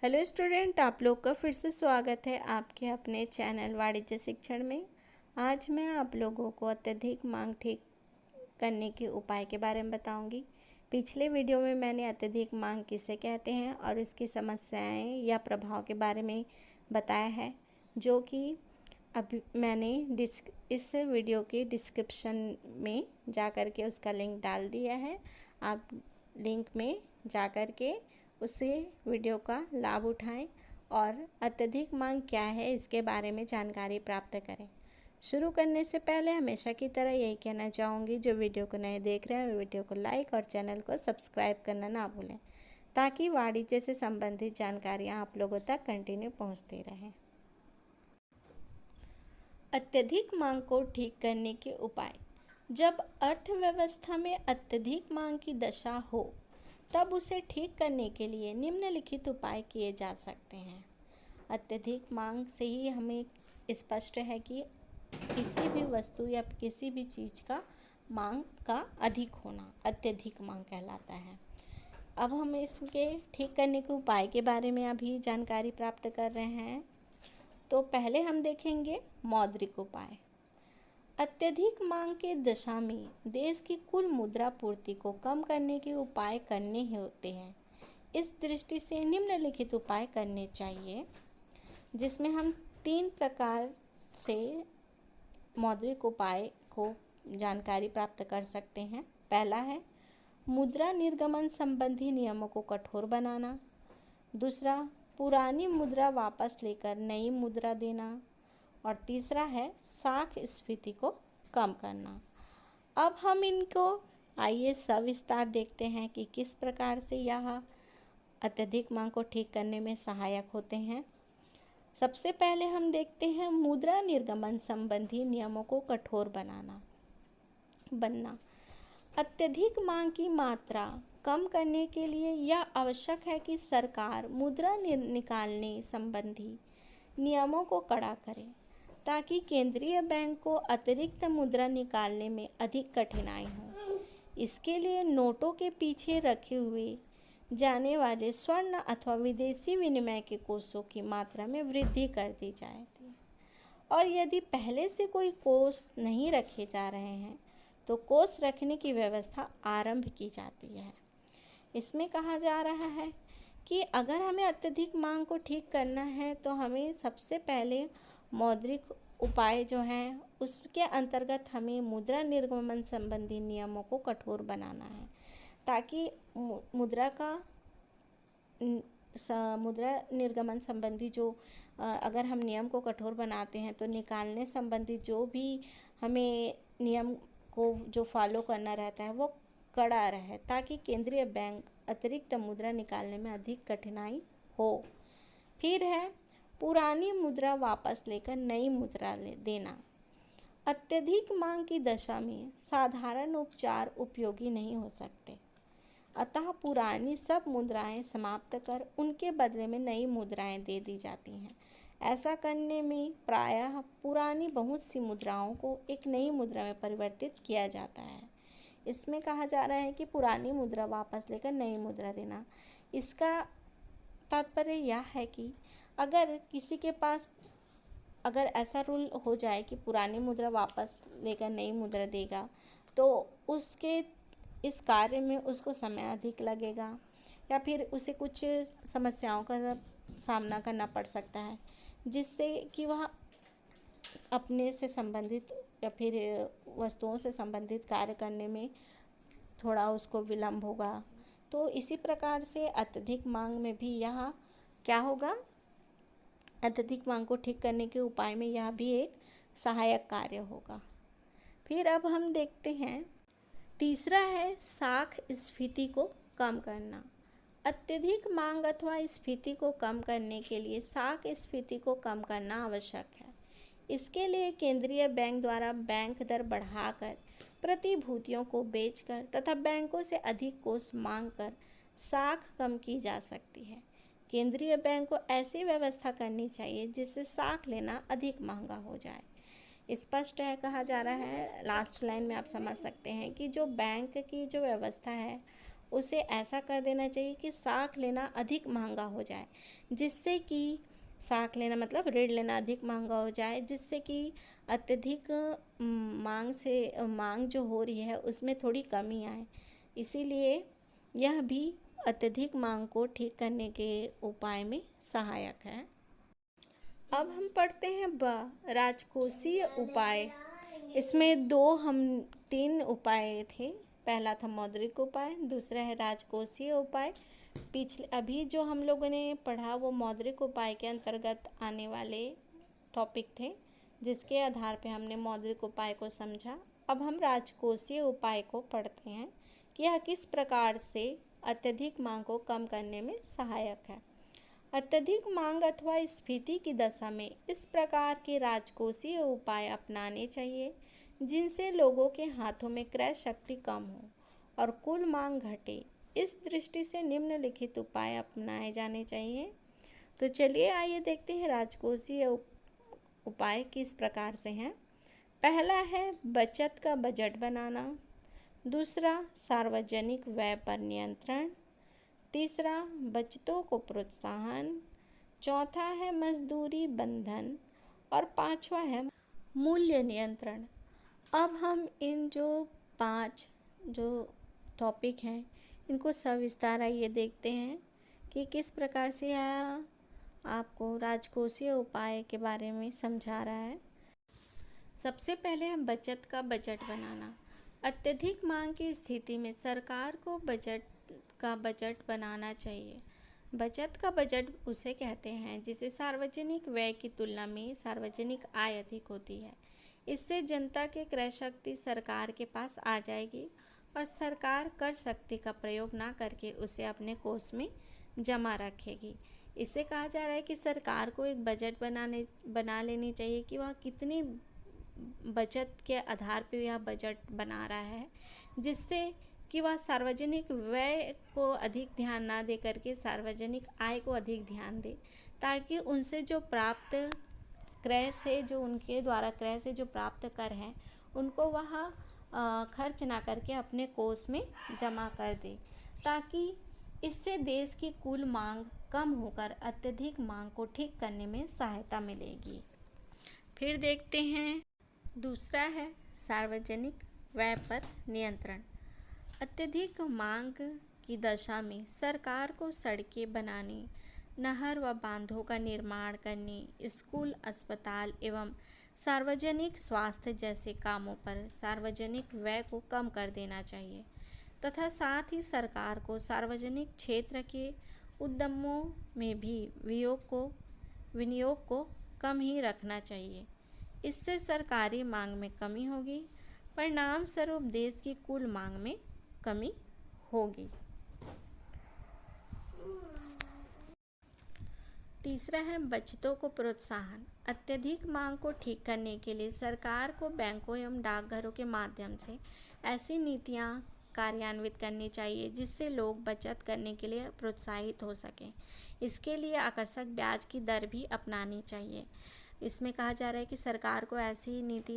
Hello student, आप लोग का फिर से स्वागत है आपके अपने चैनल वाणिज्य शिक्षण में। आज मैं आप लोगों को अत्यधिक मांग ठीक करने के उपाय के बारे में बताऊंगी। पिछले वीडियो में मैंने अत्यधिक मांग किसे कहते हैं और इसकी समस्याएं या प्रभाव के बारे में बताया है, जो कि अभी मैंने इस वीडियो के डिस्क्रिप्शन में जा कर के उसका लिंक डाल दिया है। आप लिंक में जा कर के उसे वीडियो का लाभ उठाएं और अत्यधिक मांग क्या है इसके बारे में जानकारी प्राप्त करें। शुरू करने से पहले हमेशा की तरह यही कहना चाहूँगी, जो वीडियो को नए देख रहे हैं वो वीडियो को लाइक और चैनल को सब्सक्राइब करना ना भूलें, ताकि वाणिज्य से संबंधित जानकारियाँ आप लोगों तक कंटिन्यू पहुँचती रहें। अत्यधिक मांग को ठीक करने के उपाय। जब अर्थव्यवस्था में अत्यधिक मांग की दशा हो, तब उसे ठीक करने के लिए निम्नलिखित उपाय किए जा सकते हैं। अत्यधिक मांग से ही हमें स्पष्ट है कि किसी भी वस्तु या किसी भी चीज़ का मांग का अधिक होना अत्यधिक मांग कहलाता है। अब हम इसके ठीक करने के उपाय के बारे में अभी जानकारी प्राप्त कर रहे हैं। तो पहले हम देखेंगे मौद्रिक उपाय। अत्यधिक मांग के दशा में देश की कुल मुद्रा पूर्ति को कम करने के उपाय करने होते हैं। इस दृष्टि से निम्नलिखित उपाय करने चाहिए, जिसमें हम 3 प्रकार से मौद्रिक उपाय को जानकारी प्राप्त कर सकते हैं। पहला है मुद्रा निर्गमन संबंधी नियमों को कठोर बनाना। दूसरा, पुरानी मुद्रा वापस लेकर नई मुद्रा देना। और तीसरा है साख स्फीति को कम करना। अब हम इनको आइए सविस्तार देखते हैं कि किस प्रकार से यह अत्यधिक मांग को ठीक करने में सहायक होते हैं। सबसे पहले हम देखते हैं मुद्रा निर्गमन संबंधी नियमों को कठोर बनना। अत्यधिक मांग की मात्रा कम करने के लिए यह आवश्यक है कि सरकार मुद्रा निकालने संबंधी नियमों को कड़ा करे, ताकि केंद्रीय बैंक को अतिरिक्त मुद्रा निकालने में अधिक कठिनाई हो। इसके लिए नोटों के पीछे रखे हुए जाने वाले स्वर्ण अथवा विदेशी विनिमय के कोषों की मात्रा में वृद्धि कर दी जाती है। और यदि पहले से कोई कोष नहीं रखे जा रहे हैं, तो कोष रखने की व्यवस्था आरंभ की जाती है। इसमें कहा जा रहा है कि अगर हमें अत्यधिक मांग को ठीक करना है, तो हमें सबसे पहले मौद्रिक उपाय जो हैं उसके अंतर्गत हमें मुद्रा निर्गमन संबंधी नियमों को कठोर बनाना है, ताकि मुद्रा निर्गमन संबंधी जो अगर हम नियम को कठोर बनाते हैं, तो निकालने संबंधी जो भी हमें नियम को जो फॉलो करना रहता है वो कड़ा रहे, ताकि केंद्रीय बैंक अतिरिक्त मुद्रा निकालने में अधिक कठिनाई हो। फिर है पुरानी मुद्रा वापस लेकर नई मुद्रा देना। अत्यधिक मांग की दशा में साधारण उपचार उपयोगी नहीं हो सकते, अतः पुरानी सब मुद्राएं समाप्त कर उनके बदले में नई मुद्राएं दे दी जाती हैं। ऐसा करने में प्रायः पुरानी बहुत सी मुद्राओं को एक नई मुद्रा में परिवर्तित किया जाता है। इसमें कहा जा रहा है कि पुरानी मुद्रा वापस लेकर नई मुद्रा देना। इसका तात्पर्य यह है कि अगर किसी के पास अगर ऐसा रूल हो जाए कि पुरानी मुद्रा वापस लेकर नई मुद्रा देगा, तो उसके इस कार्य में उसको समय अधिक लगेगा, या फिर उसे कुछ समस्याओं का सामना करना पड़ सकता है, जिससे कि वह अपने से संबंधित या फिर वस्तुओं से संबंधित कार्य करने में थोड़ा उसको विलम्ब होगा। तो इसी प्रकार से अत्यधिक मांग में भी यह क्या होगा, अत्यधिक मांग को ठीक करने के उपाय में यह भी एक सहायक कार्य होगा। फिर अब हम देखते हैं तीसरा है साख स्फीति को कम करना। अत्यधिक मांग अथवा स्फीति को कम करने के लिए साख स्फीति को कम करना आवश्यक है। इसके लिए केंद्रीय बैंक द्वारा बैंक दर बढ़ाकर प्रतिभूतियों को बेचकर तथा बैंकों से अधिक कोष मांग कर साख कम की जा सकती है। केंद्रीय बैंक को ऐसी व्यवस्था करनी चाहिए जिससे साख लेना अधिक महंगा हो जाए। स्पष्ट है, कहा जा रहा है, लास्ट लाइन में आप समझ सकते हैं कि जो बैंक की जो व्यवस्था है उसे ऐसा कर देना चाहिए कि साख लेना अधिक महंगा हो जाए, जिससे कि साख लेना मतलब ऋण लेना अधिक महंगा हो जाए, जिससे कि अत्यधिक मांग जो हो रही है उसमें थोड़ी कमी आए। इसीलिए यह भी अत्यधिक मांग को ठीक करने के उपाय में सहायक है। अब हम पढ़ते हैं राजकोषीय उपाय। इसमें तीन उपाय थे। पहला था मौद्रिक उपाय, दूसरा है राजकोषीय उपाय। अभी जो हम लोगों ने पढ़ा वो मौद्रिक उपाय के अंतर्गत आने वाले टॉपिक थे, जिसके आधार पे हमने मौद्रिक उपाय को समझा। अब हम राजकोषीय उपाय को पढ़ते हैं कि यह किस प्रकार से अत्यधिक मांग को कम करने में सहायक है। अत्यधिक मांग अथवा स्फीति की दशा में इस प्रकार के राजकोषीय उपाय अपनाने चाहिए जिनसे लोगों के हाथों में क्रय शक्ति कम हो और कुल मांग घटे। इस दृष्टि से निम्नलिखित उपाय अपनाए जाने चाहिए। तो चलिए आइए देखते हैं राजकोषीय उपाय किस प्रकार से हैं। पहला है बचत का बजट बनाना, दूसरा सार्वजनिक व्यय पर नियंत्रण, तीसरा बचतों को प्रोत्साहन, चौथा है मजदूरी बंधन और पांचवा है मूल्य नियंत्रण। अब हम इन जो 5 जो टॉपिक हैं इनको सविस्तार आइए देखते हैं कि किस प्रकार से यह आपको राजकोषीय उपाय के बारे में समझा रहा है। सबसे पहले हम बचत का बजट बनाना। अत्यधिक मांग की स्थिति में सरकार को बजट बनाना चाहिए। बचत का बजट उसे कहते हैं जिसे सार्वजनिक व्यय की तुलना में सार्वजनिक आय अधिक होती है। इससे जनता की क्रय शक्ति सरकार के पास आ जाएगी और सरकार कर शक्ति का प्रयोग ना करके उसे अपने कोष में जमा रखेगी। इसे कहा जा रहा है कि सरकार को एक बजट बना लेनी चाहिए कि वह कितनी बचत के आधार पर यह बजट बना रहा है, जिससे कि वह सार्वजनिक व्यय को अधिक ध्यान ना दे करके सार्वजनिक आय को अधिक ध्यान दे, ताकि उनसे जो प्राप्त उनके द्वारा क्रय से जो प्राप्त कर हैं उनको वह खर्च ना करके अपने कोष में जमा कर दे, ताकि इससे देश की कुल मांग कम होकर अत्यधिक मांग को ठीक करने में सहायता मिलेगी। फिर देखते हैं दूसरा है सार्वजनिक व्यय पर नियंत्रण। अत्यधिक मांग की दशा में सरकार को सड़कें बनाने, नहर व बांधों का निर्माण करने, स्कूल, अस्पताल एवं सार्वजनिक स्वास्थ्य जैसे कामों पर सार्वजनिक व्यय को कम कर देना चाहिए तथा साथ ही सरकार को सार्वजनिक क्षेत्र के उद्यमों में भी विनियोग को कम ही रखना चाहिए। इससे सरकारी मांग में कमी होगी, परिणाम स्वरूप देश की कुल मांग में कमी होगी। तीसरा है बचतों को प्रोत्साहन। अत्यधिक मांग को ठीक करने के लिए सरकार को बैंकों एवं डाकघरों के माध्यम से ऐसी नीतियां कार्यान्वित करनी चाहिए जिससे लोग बचत करने के लिए प्रोत्साहित हो सकें। इसके लिए आकर्षक ब्याज की दर भी अपनानी चाहिए। इसमें कहा जा रहा है कि सरकार को ऐसी नीति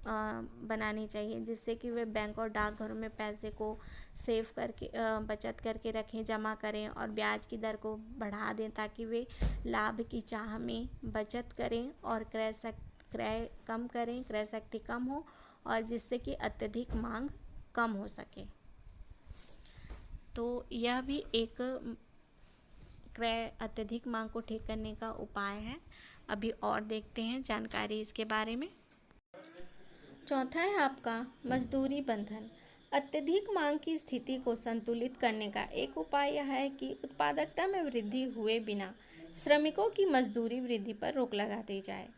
बनानी चाहिए जिससे कि वे बैंक और डाकघरों में पैसे को सेव करके बचत करके रखें, जमा करें और ब्याज की दर को बढ़ा दें, ताकि वे लाभ की चाह में बचत करें और क्रय कम करें, क्रय शक्ति कम हो और जिससे कि अत्यधिक मांग कम हो सके। तो यह भी एक अत्यधिक मांग को ठीक करने का उपाय है। अभी और देखते हैं जानकारी इसके बारे में। चौथा है आपका मजदूरी बंधन। अत्यधिक मांग की स्थिति को संतुलित करने का एक उपाय यह है कि उत्पादकता में वृद्धि हुए बिना श्रमिकों की मजदूरी वृद्धि पर रोक लगा दी जाए।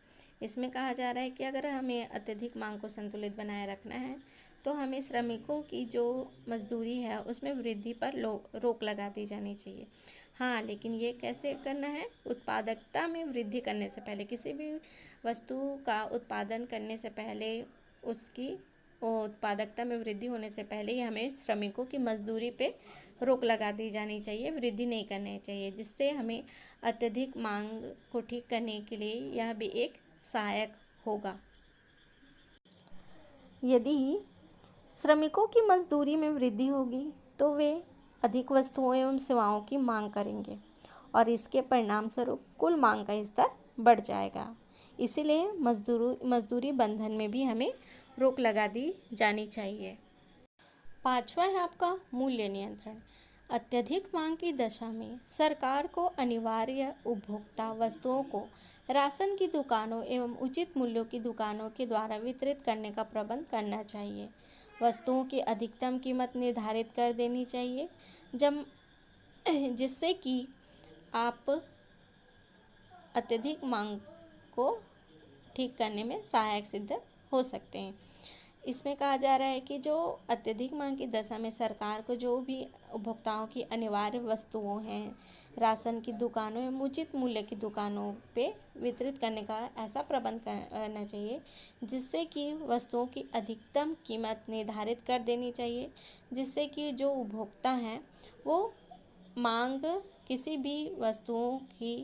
इसमें कहा जा रहा है कि अगर हमें अत्यधिक मांग को संतुलित बनाए रखना है तो हमें श्रमिकों की जो मजदूरी है उसमें वृद्धि पर रोक लगा दी जानी चाहिए। हाँ, लेकिन ये कैसे करना है? उत्पादकता में वृद्धि करने से पहले, किसी भी वस्तु का उत्पादन करने से पहले, उसकी उत्पादकता में वृद्धि होने से पहले ही हमें श्रमिकों की मजदूरी पे रोक लगा दी जानी चाहिए, वृद्धि नहीं करनी चाहिए, जिससे हमें अत्यधिक मांग को ठीक करने के लिए यह भी एक सहायक होगा। यदि श्रमिकों की मजदूरी में वृद्धि होगी तो वे अधिक वस्तुओं एवं सेवाओं की मांग करेंगे और इसके परिणाम स्वरूप कुल मांग का स्तर बढ़ जाएगा। इसीलिए मजदूरी बंधन में भी हमें रोक लगा दी जानी चाहिए। पांचवा है आपका मूल्य नियंत्रण। अत्यधिक मांग की दशा में सरकार को अनिवार्य उपभोक्ता वस्तुओं को राशन की दुकानों एवं उचित मूल्यों की दुकानों के द्वारा वितरित करने का प्रबंध करना चाहिए। वस्तुओं की अधिकतम कीमत निर्धारित कर देनी चाहिए जब जिससे कि आप अत्यधिक मांग को ठीक करने में सहायक सिद्ध हो सकते हैं। इसमें कहा जा रहा है कि जो अत्यधिक मांग की दशा में सरकार को जो भी उपभोक्ताओं की अनिवार्य वस्तुओं हैं राशन की दुकानों एवं उचित मूल्य की दुकानों पे वितरित करने का ऐसा प्रबंध करना चाहिए जिससे कि वस्तुओं की अधिकतम कीमत निर्धारित कर देनी चाहिए, जिससे कि जो उपभोक्ता हैं वो मांग किसी भी वस्तुओं की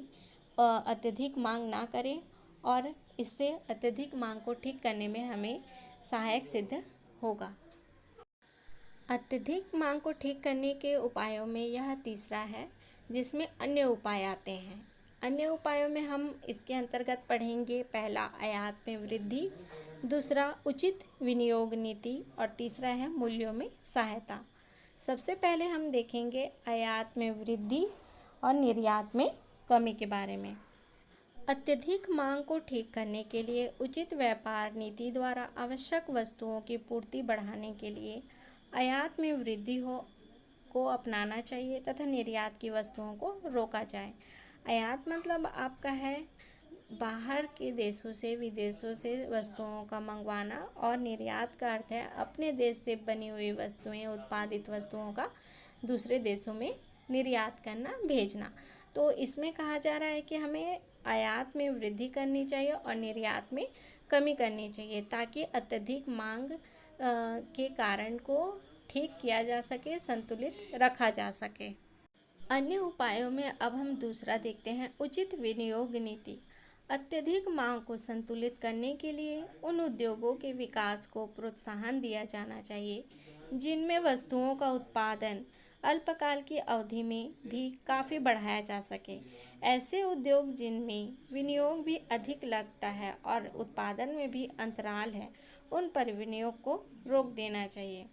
अत्यधिक मांग ना करें और इससे अत्यधिक मांग को ठीक करने में हमें सहायक सिद्ध होगा। अत्यधिक मांग को ठीक करने के उपायों में यह तीसरा है जिसमें अन्य उपाय आते हैं। अन्य उपायों में हम इसके अंतर्गत पढ़ेंगे पहला आयात में वृद्धि, दूसरा उचित विनियोग नीति और तीसरा है मूल्यों में सहायता। सबसे पहले हम देखेंगे आयात में वृद्धि और निर्यात में कमी के बारे में। अत्यधिक मांग को ठीक करने के लिए उचित व्यापार नीति द्वारा आवश्यक वस्तुओं की पूर्ति बढ़ाने के लिए आयात में वृद्धि को अपनाना चाहिए तथा निर्यात की वस्तुओं को रोका जाए। आयात मतलब आपका है बाहर के देशों से विदेशों से वस्तुओं का मंगवाना और निर्यात का अर्थ है अपने देश से बनी हुई वस्तुएं उत्पादित वस्तुओं का दूसरे देशों में निर्यात करना भेजना। तो इसमें कहा जा रहा है कि हमें आयात में वृद्धि करनी चाहिए और निर्यात में कमी करनी चाहिए ताकि अत्यधिक मांग के कारण को ठीक किया जा सके, संतुलित रखा जा सके। अन्य उपायों में अब हम दूसरा देखते हैं उचित विनियोग नीति। अत्यधिक मांग को संतुलित करने के लिए उन उद्योगों के विकास को प्रोत्साहन दिया जाना चाहिए जिनमें वस्तुओं का उत्पादन अल्पकाल की अवधि में भी काफ़ी बढ़ाया जा सके। ऐसे उद्योग जिनमें विनियोग भी अधिक लगता है और उत्पादन में भी अंतराल है उन पर विनियोग को रोक देना चाहिए।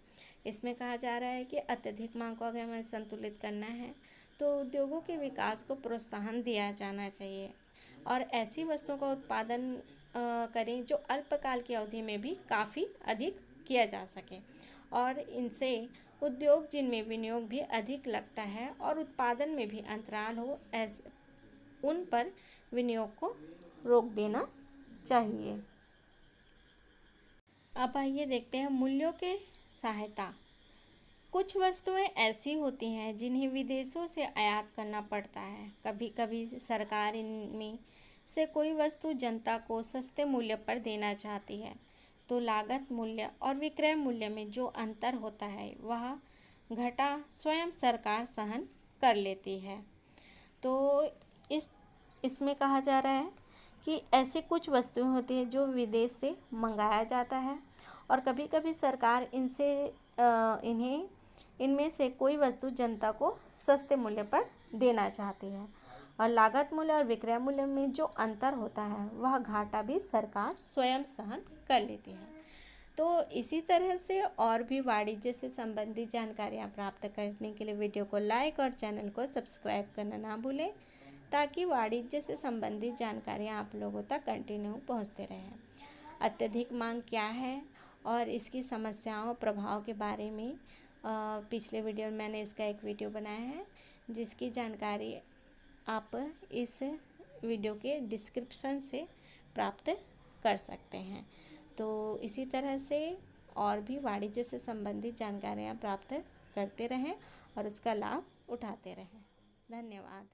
इसमें कहा जा रहा है कि अत्यधिक मांग को अगर हमें संतुलित करना है तो उद्योगों के विकास को प्रोत्साहन दिया जाना चाहिए और ऐसी वस्तुओं का उत्पादन करें जो अल्पकाल की अवधि में भी काफ़ी अधिक किया जा सके और इनसे उद्योग जिनमें विनियोग भी अधिक लगता है और उत्पादन में भी अंतराल हो ऐसे उन पर विनियोग को रोक देना चाहिए। अब आइए देखते हैं मूल्यों के सहायता। कुछ वस्तुएं ऐसी होती हैं जिन्हें विदेशों से आयात करना पड़ता है। कभी कभी सरकार इनमें से कोई वस्तु जनता को सस्ते मूल्य पर देना चाहती है तो लागत मूल्य और विक्रय मूल्य में जो अंतर होता है वह घटा स्वयं सरकार सहन कर लेती है। तो इसमें कहा जा रहा है कि ऐसी कुछ वस्तुएं होती हैं जो विदेश से मंगाया जाता है और कभी कभी सरकार इनमें से कोई वस्तु जनता को सस्ते मूल्य पर देना चाहती है और लागत मूल्य और विक्रय मूल्य में जो अंतर होता है वह घाटा भी सरकार स्वयं सहन कर लेती है। तो इसी तरह से और भी वाणिज्य से संबंधित जानकारियाँ प्राप्त करने के लिए वीडियो को लाइक और चैनल को सब्सक्राइब करना ना भूलें ताकि वाणिज्य से संबंधित जानकारियाँ आप लोगों तक कंटिन्यू पहुँचते रहें। अत्यधिक मांग क्या है और इसकी समस्याओं प्रभाव के बारे में पिछले वीडियो में मैंने इसका एक वीडियो बनाया है जिसकी जानकारी आप इस वीडियो के डिस्क्रिप्शन से प्राप्त कर सकते हैं। तो इसी तरह से और भी वाणिज्य से संबंधित जानकारियाँ प्राप्त करते रहें और उसका लाभ उठाते रहें। धन्यवाद।